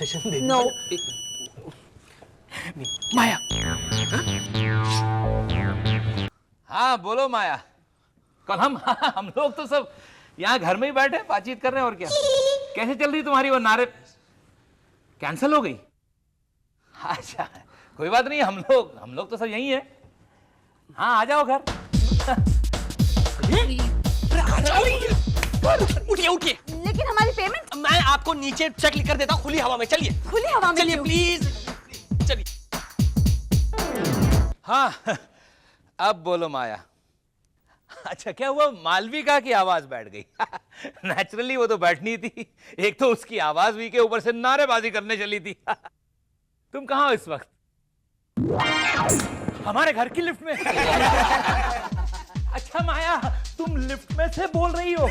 Concession they know माया। हाँ बोलो माया। कल हम लोग तो सब यहाँ घर में ही बैठे बातचीत कर रहे हैं और क्या। कैसे चल रही तुम्हारी वो नारे? कैंसिल हो गई? अच्छा कोई बात नहीं, हम लोग तो सब यही है। हाँ आ जाओ घर। उठिए उठिए, लेकिन हमारी पेमेंट। मैं आपको नीचे चेक लिख कर देता हूँ खुली हवा में। चलिए खुली हवा में चलिए क्यों? प्लीज चलिए। हाँ अब बोलो माया। अच्छा क्या हुआ, मालविका की आवाज बैठ गई? नेचुरली वो तो बैठनी थी, एक तो उसकी आवाज भी के ऊपर से नारेबाजी करने चली थी। तुम कहाँ हो इस वक्त? हमारे घर की लिफ्ट में। अच्छा माया तुम लिफ्ट में से बोल रही हो?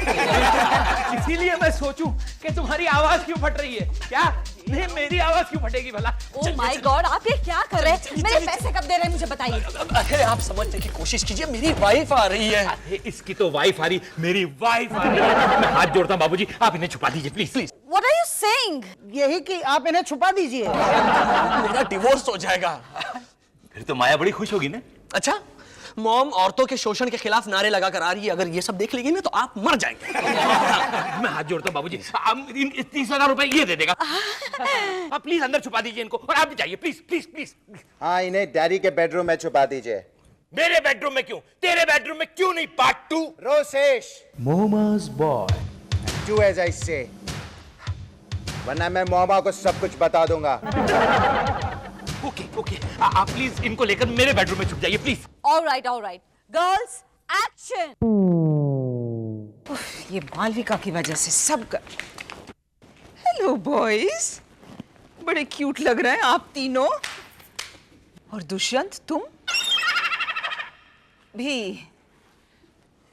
इसीलिए मैं सोचूं कि तुम्हारी आवाज क्यों फट रही है। क्या नहीं, मेरी आवाज क्यों फटेगी भला? ओह माय गॉड, आप ये क्या कर रहे हैं? मेरे पैसे कब दे रहे हैं मुझे बताइए। अरे आप समझने की कोशिश कीजिए, मेरी वाइफ आ रही है। अरे इसकी तो वाइफ आ रही, मेरी वाइफ आ रही है। मैं हाथ जोड़ता हूं बाबूजी, आप इन्हें छुपा दीजिए please please. What are you saying? यही कि आप इन्हें छुपा दीजिए। मेरा डिवोर्स हो जाएगा। फिर तो माया बड़ी खुश होगी ना। अच्छा मॉम औरतों के शोषण के खिलाफ नारे लगा कर आ रही है, अगर ये सब देख लेगी ना तो आप मर जाएंगे। मैं हाथ जोड़ता हूँ बाबूजी, 30,000 रुपए ये दे देगा। आप प्लीज अंदर छुपा दीजिए इनको, और आप भी जाइए प्लीज प्लीज प्लीज। हाँ इन्हें डैडी के बेडरूम में छुपा दीजिए। मेरे बेडरूम में क्यों? तेरे बेडरूम में क्यों नहीं? Part 2। Rosesh Moma's boy. Do as I say, वरना मैं मोमा को सब कुछ बता दूंगा। ओके ओके, आप प्लीज इनको लेकर मेरे बेडरूम में छुप जाइए please. All right. Girls, action. ये मालविका की वजह से सब हेलो बॉयज, बड़े क्यूट लग रहे हैं आप तीनों। और दुष्यंत तुम भी।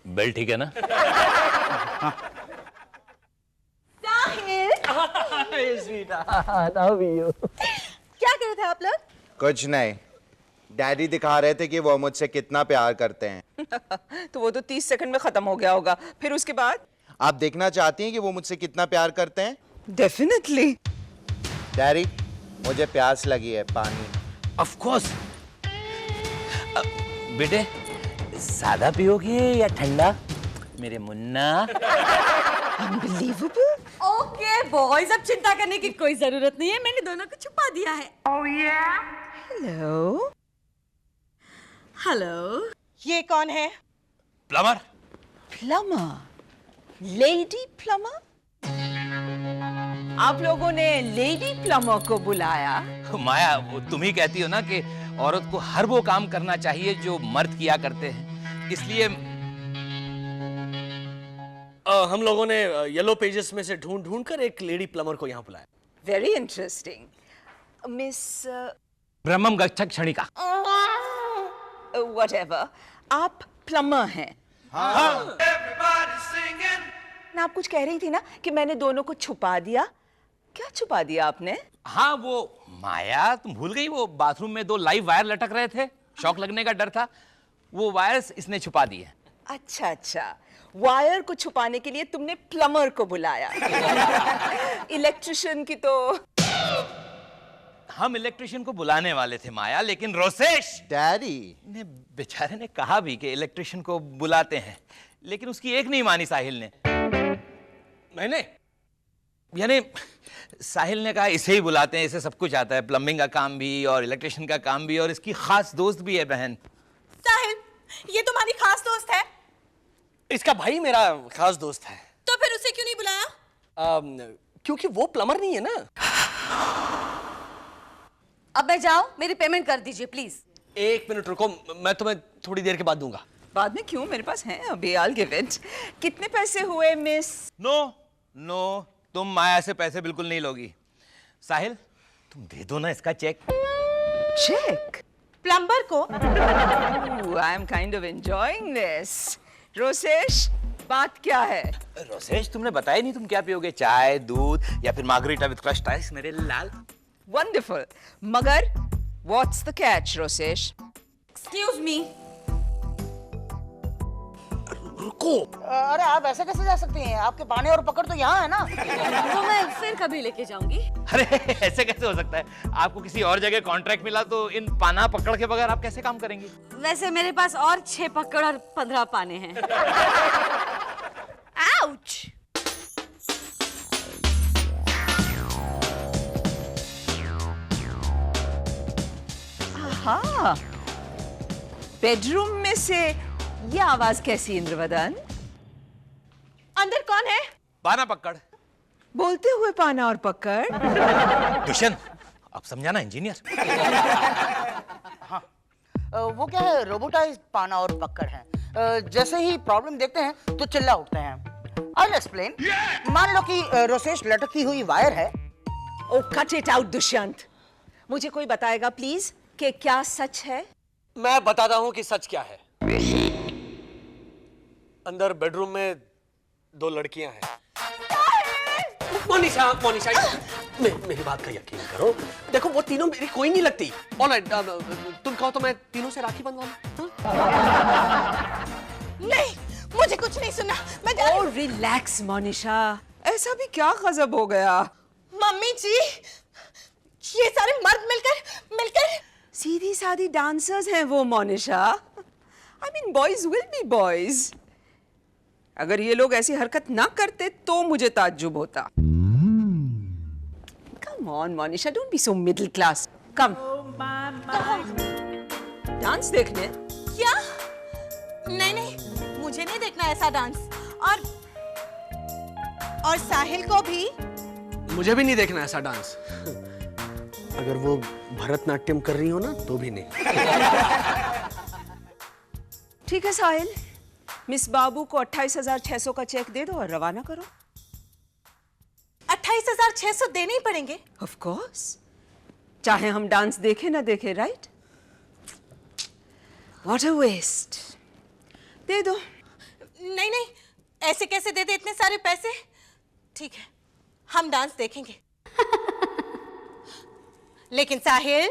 बेल ठीक है ना? क्या कर रहे थे आप लोग? कुछ नहीं, डैडी दिखा रहे थे कि वो मुझसे कितना प्यार करते हैं। तो वो तो 30 सेकंड में खत्म हो गया होगा, फिर उसके बाद? आप देखना चाहती हैं कि वो मुझसे कितना प्यार करते हैं? डेफिनेटली। डैडी मुझे प्यास लगी है, पानी। Of course. बेटे सादा पियोगे या ठंडा मेरे मुन्ना? अनबिलीवेबल। ओके बॉयज, अब चिंता करने की कोई जरूरत नहीं है, मैंने दोनों को छुपा दिया है। हेलो हेलो, ये कौन है? प्लमर। Plumber, lady plumber. आप लोगों ने लेडी प्लमर को बुलाया? माया वो तुम ही कहती हो ना कि औरत को हर वो काम करना चाहिए जो मर्द किया करते हैं, इसलिए हम लोगों ने येलो पेजेस में से ढूंढ ढूंढ कर एक लेडी प्लम्बर को यहाँ बुलाया। Very interesting. मिस ब्रह्मम गच्छक क्षणिका। व्हाटएवर, आप प्लम्बर हैं? हाँ। ना आप कुछ कह रही थी ना कि मैंने दोनों को छुपा दिया। क्या छुपा दिया आपने? हाँ वो माया तुम भूल गई, वो बाथरूम में 2 लाइव वायर लटक रहे थे, शॉक लगने का डर था, वो वायर्स इसने छुपा दिए। अच्छा, वायर को छुपाने के लिए तुमने प्लम्बर को बुलाया। इलेक्ट्रिशियन की तो हम इलेक्ट्रिशियन को बुलाने वाले थे माया, लेकिन रोसेश डैडी ने बेचारे ने कहा भी कि इलेक्ट्रिशियन को बुलाते हैं, लेकिन उसकी एक नहीं मानी साहिल ने। मैंने यानी साहिल ने कहा इसे ही बुलाते हैं, इसे सब कुछ आता है, प्लम्बिंग का काम भी और इलेक्ट्रिशियन का काम भी, और इसकी खास दोस्त भी है बहन। साहिल, ये तुम्हारी खास दोस्त है? इसका भाई मेरा खास दोस्त है। तो फिर उसे क्यों नहीं बुलाया? क्योंकि वो प्लम्बर नहीं है ना। अब मैं जाऊं, मेरी पेमेंट कर दीजिए प्लीज। 1 मिनट रुको, मैं तुम्हें थोड़ी देर के बाद दूंगा। बाद में क्यों, मेरे पास है अभी। I'll give it। कितने पैसे हुए मिस? नो, तुम माया से पैसे बिल्कुल नहीं लोगी। साहिल तुम दे दो ना इसका चेक। चेक? प्लम्बर को? I am kind of enjoying this. Rosesh, बात क्या है? रोसेश तुमने बताया नहीं तुम क्या पियोगे, चाय, दूध या फिर मार्गरीटा विद क्रश्ड आइस मेरे लाल? वंडरफुल, मगर what's the catch Rosesh? Excuse me. रुको। अरे आप ऐसे कैसे जा सकती हैं? आपके पाने और पकड़ तो यहाँ है ना। तो मैं फिर कभी लेके जाऊंगी। अरे ऐसे कैसे हो सकता है? आपको किसी और जगह कॉन्ट्रैक्ट मिला तो इन पाना पकड़ के बगैर आप कैसे काम करेंगी? वैसे मेरे पास और 6 पकड़ और 15 पाने हैं। आउच! हाँ, बेडरूम में से ये आवाज कैसी, इंद्रवदन? अंदर कौन है? पाना पकड़। बोलते हुए पाना और पकड़। दुष्यंत, अब समझाना इंजीनियर। वो क्या है, रोबोटाइज्ड पाना और पकड़ है। जैसे ही प्रॉब्लम देखते हैं तो चिल्ला उठते हैं। I'll explain. मान लो कि रोसेश लटकती हुई वायर है। ओ कट इट आउट दुष्यंत। मुझे कोई बताएगा प्लीज कि क्या सच है? मैं बताता हूं कि सच क्या है। अंदर बेडरूम में 2 लड़कियां हैं। मोनिशा, मोनिशा, मेरी बात का यकीन करो। देखो वो तीनों मेरी कोई नहीं लगती। ऑलराइट, तुम कहो तो मैं तीनों से राखी बंधवा लूं। नहीं, मुझे कुछ नहीं सुना। मैं जा ओ रिलैक्स मोनिशा, ऐसा भी क्या गजब हो गया? मम्मी जी, ये सारे मर्द मिलकर सीधी सादी डांसर्स हैं वो Monisha. I mean boys will be boys. अगर ये लोग ऐसी हरकत ना करते तो मुझे ताज्जुब होता। Come on Monisha, don't be so middle class. Come dance देखने। क्या? नहीं, मुझे नहीं देखना ऐसा डांस। और साहिल को भी। मुझे भी नहीं देखना ऐसा डांस। अगर वो भरतनाट्यम कर रही हो ना तो भी नहीं। ठीक है साहिल, मिस बाबू को 28,600 का चेक दे दो और रवाना करो। 28,600 देने ही पड़ेंगे? ऑफ कोर्स, चाहे हम डांस देखे ना देखे, राइट? What a waste. दे दो। नहीं, ऐसे कैसे दे दे इतने सारे पैसे? ठीक है, हम डांस देखेंगे। लेकिन साहिल,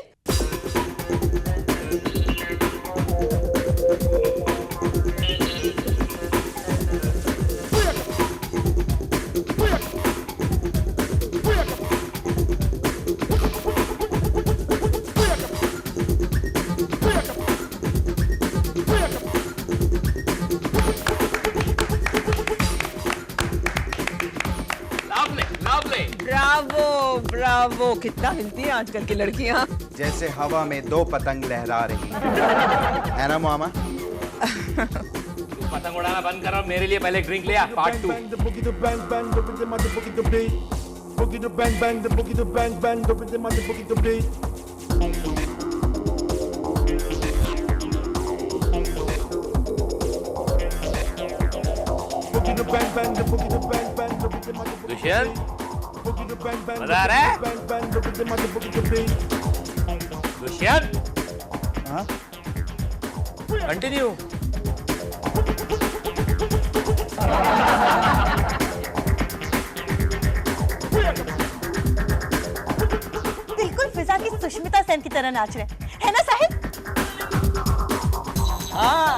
ब्रावो ब्रावो, कितना हिलती हैं आजकल की लड़कियां। जैसे हवा में 2 पतंग लहरा रही है ना मामा? तू पतंग उड़ाना बंद कर और मेरे लिए पहले ड्रिंक ले आ। Part 2। Bang the boogie the bang bang the rhythm of the boogie the beat. Boogie the bang bang the boogie the bang bang the rhythm of the boogie the beat. Boogie the bang bang the boogie the bang bang the rhythm of the boogie Dushyant, boogie the bang bang मजा आ रहा है? bang bang the rhythm of the boogie the beat. Dushyant, हाँ? Continue. बिल्कुल फिजा की सुष्मिता सेन की तरह नाच रहे हैं, है ना साहिल? हाँ।